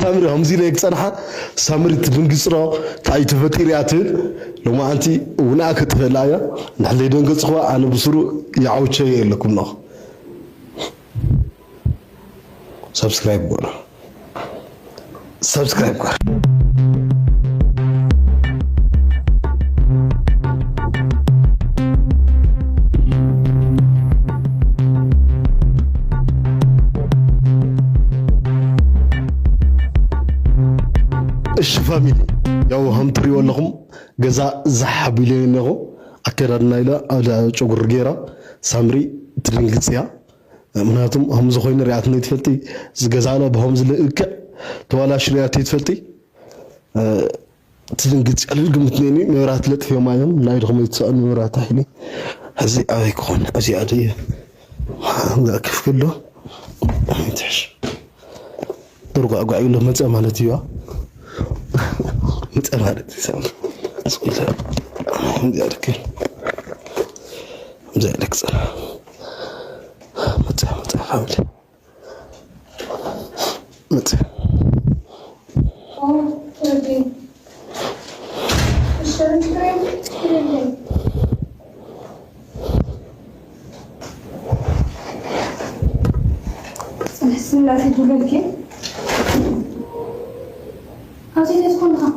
سامري همزي ليك صنحة سامري تدنقصرا تاي تفتيرياتن لما أنت وناك تفلايا نحلي دنقصخوا أنا بصرو يعود شيء لكم نخ سبسكرايب قرا سبسكرايب قرا እሺ ፋሚሊ ያው هم تري ወለኹም ገዛ زحبيل ነኹ አከራድና ኢላ አላ ጨጉር ጌራ ሳምሪ ትድንግጽያ ምናቱም هم ዝኾይነ ሪአት ነው ትፈልቲ ዝገዛና በهم ዝልእከ ተዋላሽ ሪአት ትፈልቲ ትድንግጽ አልል ግምትኔኒ መብራት ለጥፍ የማየም ናይ ደኸመ ይተሰአል መብራት አይሊ እዚ አይ ኮን እዚ አድይ ከፍ ከሎ አይተሽ ድርጓ ጓይ له መጽ ማለት ይዋ متأمرت سام سويلا ذلك ذلك صراحة متى حاول متى بسم الله تقول لك هذه تدخلها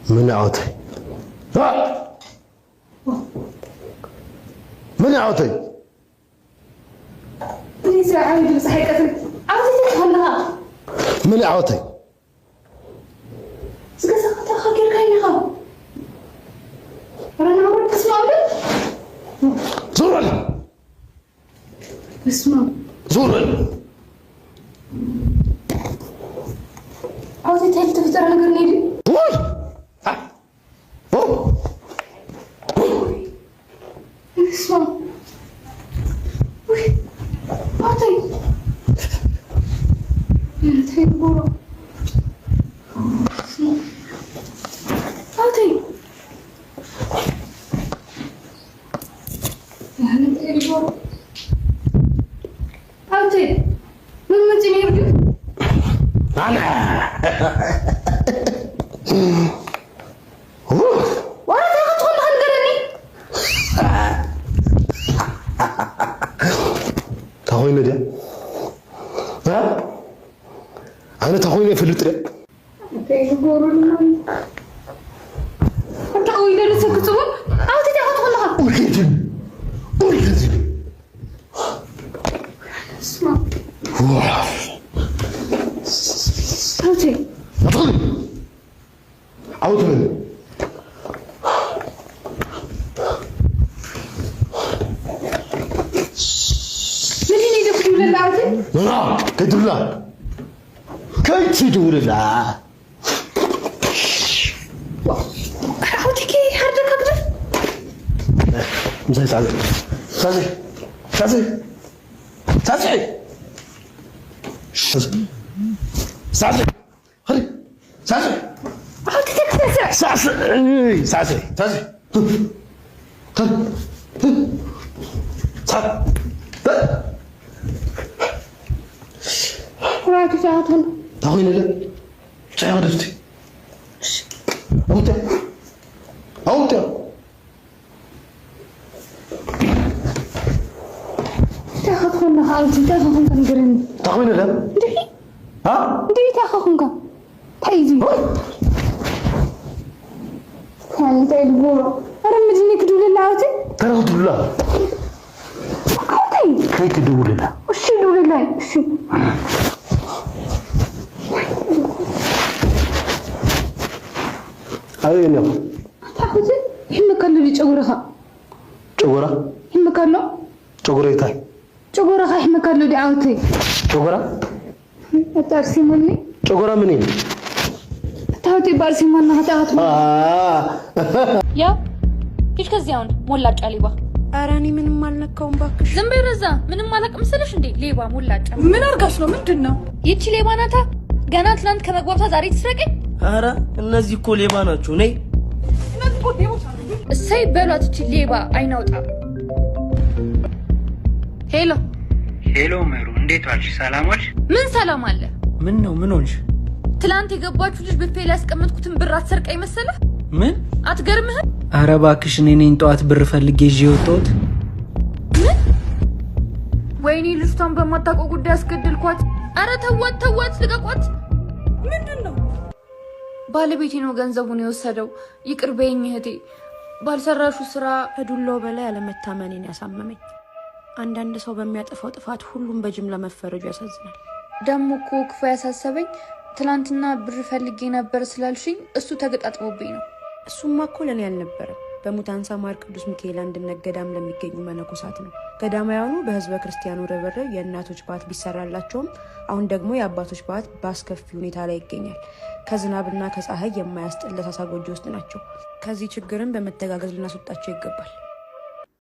من عوتي من عوتي ليس عاود بصحيحتك عوتي تدخلها من عوتي سكسكت خكر كاينها رانا عمرك تسمع بك زور اسمع زور عاوزة تهل تفتر على قرنيلي اسمع عاطي تهل بورا اسمع عاطي هلا تهل بورا عاطي من متين يرجع أنا وأنا تاخذهم هنقرني تاخذيني ده ها أنا تاخذيني في اللتر تيجورون أنت أوي ده لسه كتبون أو تاخذهم لها أوكي اسمع عوتي أدخلي عوت مني منين يدخل ولا عوتي؟ لا كيدور لا كيدور لا عوتي كي حردك أقدر مزاي تعال ساسي ساسي ساسي ساسي خلي ساسي عاودي تكسر ساسي ساسي ساسي خلي ساسي راكي تعاطل تاخذين لا شاي غدفتي اوتا اوتا تاخذنا عاودي تاخذنا كنقرن تاخذين لا ها دي تاخذنا تايزي كان تايبورو ارمدني كدول لا عاودي تاخذ لا عاودي كيك دول لا وش دول لا وش أي نعم. تأخذي هم كانوا يجورها. جورا؟ هم كانوا. جوري تاي. جورها هم كانوا دعوتي. جورا؟ أتارسي مني. جورا مني. تأخذي بارسي منها تأخذ. يا كيش كزيان مولاج عليبا. أراني من مالك كون باكش. زنبي رزا من مالك مسلش ندي ليبا مولاج. من أرجعنا من دنا. يتشي ليبا ناتا. جانات لاند كما قوبتها زاري تسرقي. ኧረ እነዚህ እኮ ሌባ ናቸው ነይ እሰይ በሏት እቺ ሌባ አይናውጣ ሄሎ ሄሎ መሩ እንዴት ዋልሽ? ሰላም ዋልሽ? ምን ሰላም አለ? ምን ነው ምን ሆንሽ? ትላንት የገባችሁ ልጅ በፌል ያስቀመጥኩትን ብር አትሰርቀኝ መሰለህ? ምን አትገርምህም? ኧረ እባክሽ እኔ ነኝ ጠዋት ብር ፈልጌ ይዤ የወጣሁት። ምን? ወይኔ ልጅቷን በማታውቀው ጉዳይ አስገድልኳት። ኧረ ተዋት ልቀቋት። ምንድነው? ባለቤቴ ነው ገንዘቡን የወሰደው። ይቅር በይኝ እህቴ። ባልሰራሹ ስራ ከዱላው በላይ አለመታመኔን ያሳመመኝ። አንዳንድ ሰው በሚያጠፋው ጥፋት ሁሉም በጅምላ መፈረጁ ያሳዝናል። ደሞ እኮ ክፉ ያሳሰበኝ ትላንትና ብር ፈልጌ ነበር ስላልሽኝ እሱ ተገጣጥሞብኝ ነው። እሱማ እኮ ለኔ አልነበረም። በሙታንሳ ማር ቅዱስ ሚካኤል አንድነት ገዳም ለሚገኙ መነኮሳት ነው። ገዳማውያኑ በህዝበ ክርስቲያኑ ርብርብ የእናቶች ባት ቢሰራላቸውም አሁን ደግሞ የአባቶች ባት በአስከፊ ሁኔታ ላይ ይገኛል። ከዝናብና ከፀሐይ የማያስጥል ለሳሳ ጎጆ ውስጥ ናቸው። ከዚህ ችግርን በመተጋገዝ ልናስወጣቸው ይገባል።